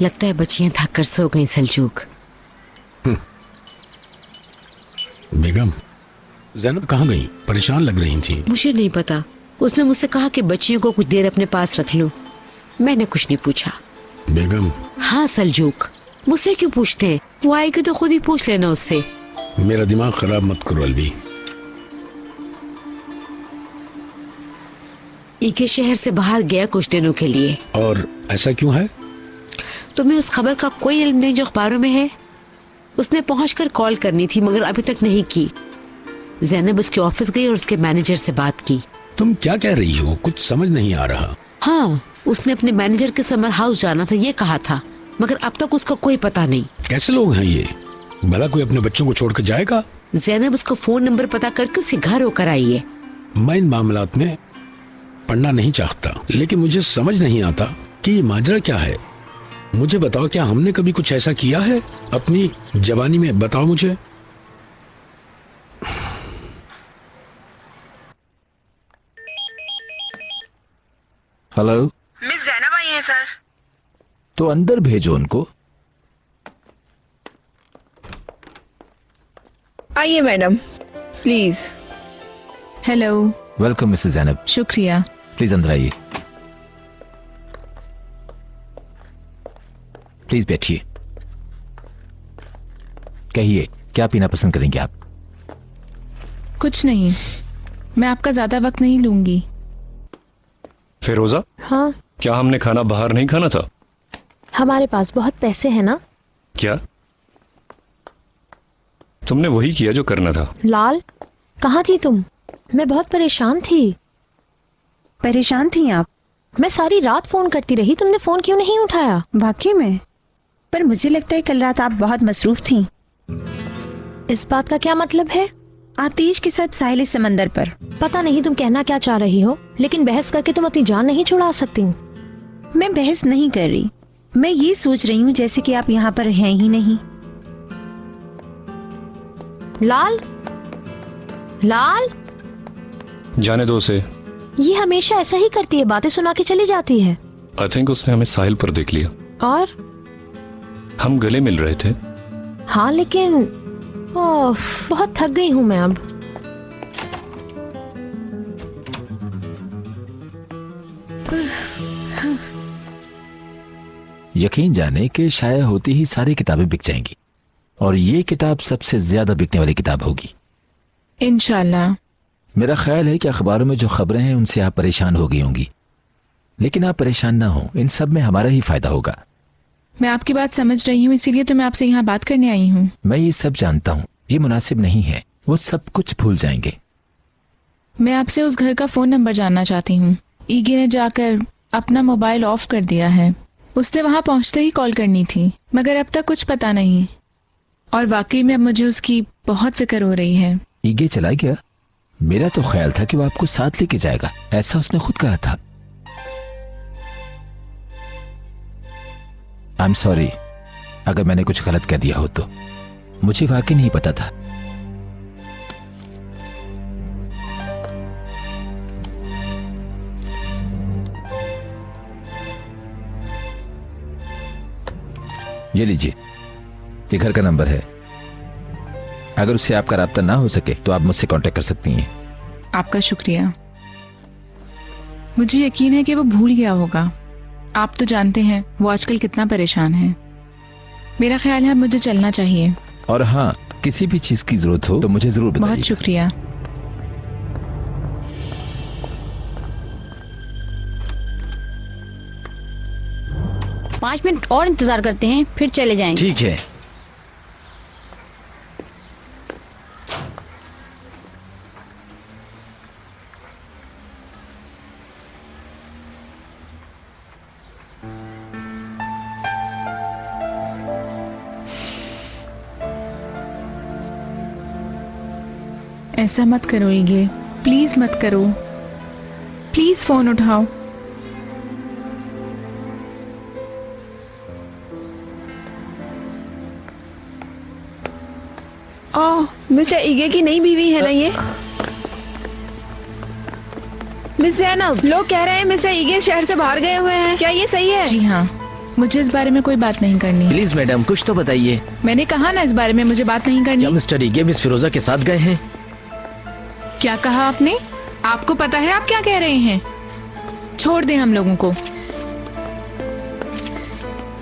लगता है बच्चियां थक कर सो गई सलजूक। बेगम, ज़ैनब कहाँ गई? परेशान लग रही थी। मुझे नहीं पता, उसने मुझसे कहा कि बच्चियों को कुछ देर अपने पास रख लो। मैंने कुछ नहीं पूछा। बेगम। हाँ सलजूक, मुझसे क्यों पूछते हैं? वो आएगी तो खुद ही पूछ लेना उससे। मेरा दिमाग खराब मत करो अलवी। ईके शहर से बाहर गया कुछ दिनों के लिए। और ऐसा क्यों है? तुम्हें उस खबर का कोई इल्म नहीं जो अखबारों में है? उसने पहुंचकर कॉल करनी थी मगर अभी तक नहीं की। ज़ैनब उसके ऑफिस गई और उसके मैनेजर से बात की। तुम क्या कह रही हो? कुछ समझ नहीं आ रहा। हाँ, उसने अपने मैनेजर के समर हाउस जाना था ये कहा था, मगर अब तक उसका कोई पता नहीं। कैसे लोग हैं ये? भला कोई अपने बच्चों को छोड़कर जाएगा? ज़ैनब उसका फोन नंबर पता करके उसके घर होकर आई है। मैं इन मामलात में पढ़ना नहीं चाहता, लेकिन मुझे समझ नहीं आता कि ये माजरा क्या है। मुझे बताओ, क्या हमने कभी कुछ ऐसा किया है अपनी जवानी में? बताओ मुझे। हेलो, मिस ज़ैनब आई हैं सर। तो अंदर भेजो उनको। आइए madam, please. Hello. Welcome Mrs Zainab. शुक्रिया। प्लीज अंदर आइए। प्लीज बैठिए। कहिए, क्या पीना पसंद करेंगे आप? कुछ नहीं, मैं आपका ज्यादा वक्त नहीं लूंगी। फिरोजा, हाँ, क्या हमने खाना बाहर नहीं खाना था? हमारे पास बहुत पैसे हैं ना। क्या तुमने वही किया जो करना था? लाल, कहाँ थी तुम? मैं बहुत परेशान थी। परेशान थी आप? मैं सारी रात फोन करती रही, तुमने फोन क्यों नहीं उठाया? वाकई में? पर मुझे लगता है कल रात आप बहुत मसरूफ थी। इस बात का क्या मतलब है? आतिश के साथ साहिल समंदर पर। पता नहीं तुम कहना क्या चाह रही हो, लेकिन बहस करके तुम अपनी जान नहीं छुड़ा सकती। मैं बहस नहीं कर रही, मैं ये सोच रही हूँ जैसे कि आप यहाँ पर हैं ही नहीं। लाल, लाल, जाने दो उसे। ये हमेशा ऐसा ही करती है, बातें सुना के चली जाती है। आई थिंक उसने हमें साहिल पर देख लिया। और हम गले मिल रहे थे। हाँ, लेकिन ओह, बहुत थक गई हूँ मैं अब। यकीन जाने कि शाया होती ही सारी किताबें बिक जाएंगी और ये किताब सबसे ज्यादा बिकने वाली किताब होगी इंशाल्लाह। मेरा ख्याल है कि अखबारों में जो खबरें हैं उनसे आप परेशान हो गई होंगी, लेकिन आप परेशान ना हो, इन सब में हमारा ही फायदा होगा। मैं आपकी बात समझ रही हूँ, इसीलिए तो मैं आपसे यहाँ बात करने आई हूँ। मैं ये सब जानता हूँ, ये मुनासिब नहीं है, वो सब कुछ भूल जाएंगे। मैं आपसे उस घर का फोन नंबर जानना चाहती हूँ। ईगे ने जाकर अपना मोबाइल ऑफ कर दिया है। उसने वहां पहुंचते ही कॉल करनी थी, मगर अब तक कुछ पता नहीं, और वाकई में अब मुझे उसकी बहुत फिक्र हो रही है। ईगे चला गया? मेरा तो ख्याल था कि वो आपको साथ लेके जाएगा, ऐसा उसने खुद कहा था। आई एम सॉरी अगर मैंने कुछ गलत कह दिया हो तो, मुझे वाकई नहीं पता था। ये लीजिए, ये घर का नंबर है। अगर उससे आपका राब्ता ना हो सके तो आप मुझसे कांटेक्ट कर सकती हैं। आपका शुक्रिया। मुझे यकीन है कि वो भूल गया होगा। आप तो जानते हैं वो आजकल कितना परेशान है। मेरा ख्याल है अब मुझे चलना चाहिए। और हाँ, किसी भी चीज की जरूरत हो तो मुझे जरूर बताइए। बहुत शुक्रिया। पाँच मिनट और इंतजार करते हैं, फिर चले जाएंगे। ठीक है। ऐसा मत करो ईगे, प्लीज मत करो। प्लीज फोन उठाओ। ओह, मिस्टर ईगे की नई बीवी है ना ये? मिस ज़ैनब, लोग कह रहे हैं मिस्टर ईगे शहर से बाहर गए हुए हैं, क्या ये सही है? जी हाँ, मुझे इस बारे में कोई बात नहीं करनी। प्लीज मैडम कुछ तो बताइए। मैंने कहा ना इस बारे में मुझे बात नहीं क्या करनी। मिस्टर ईगे मिस फिरोजा के साथ गए हैं? क्या कहा आपने? आपको पता है आप क्या कह रहे हैं? छोड़ दें हम लोगों को।